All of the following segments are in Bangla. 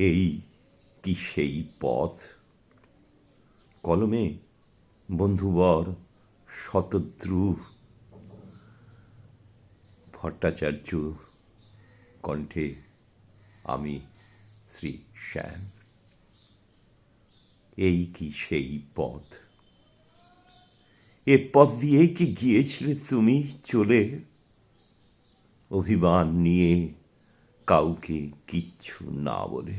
এই কি সেই পথ? কলমে বন্ধুবর শতদ্রু ভট্টাচার্য, কণ্ঠে আমি শ্রী শ্যাম। এই কি সেই পথ? এ পথ দিয়েই কি গিয়েছিলে তুমি চলে, অভিমান নিয়ে কাউকে কিচ্ছু না বলে?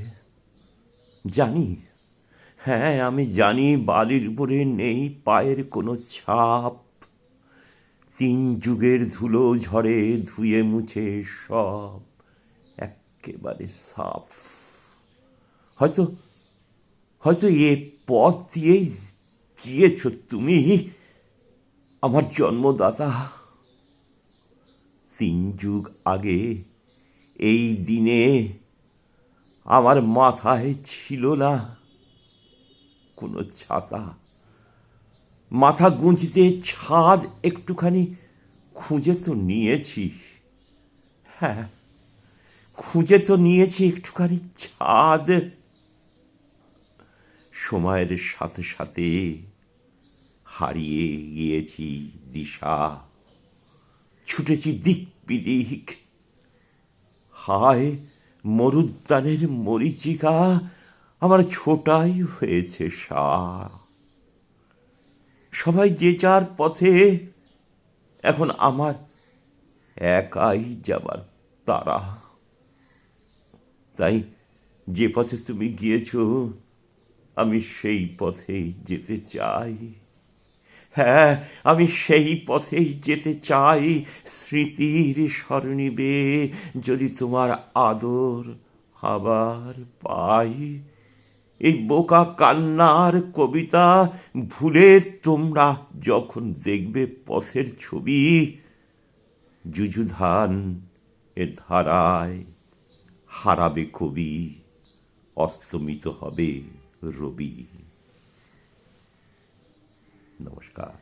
জানি, হ্যাঁ আমি জানি, বালির উপরে নেই পায়ের কোনো ছাপ। 3 যুগের ধুলো ঝড়ে ধুয়ে মুছে সব এক্কেবারে সাফ। হয়তো হয়তো এ পথ দিয়েই গিয়েছ তুমি, আমার জন্মদাতা। 3 যুগ আগে এই দিনে আমার মাথায় ছিল না কোনো ছাতা। মাথা গুঁজতে ছাদ একটুখানি খুঁজে তো নিয়েছি, হ্যাঁ খুঁজে তো নিয়েছি একটুখানি ছাদ। সময়ের সাথে সাথে হারিয়ে গিয়েছি দিশা, ছুটেছি দিক বিদিক। হায় মরুদ্যানের মরীচিকা, আমার ছোটাই হয়েছে সা। সবাই যে যার পথে, এখন আমার একাই যাবার তারা। তাই যে পথে তুমি গিয়েছ আমি সেই পথেই যেতে চাই। হ্যাঁ আমি সেই পথেই যেতে চাই, স্মৃতির সরণি বেয়ে যদি তোমার আদর আবার পাই। এই বোকা কান্নার কবিতা ভুলে তোমরা যখন দেখবে পথের ছবি, যুযুধান এর ধারায় হারাবে কবি, অস্তমিত হবে রবি। নমস্কার।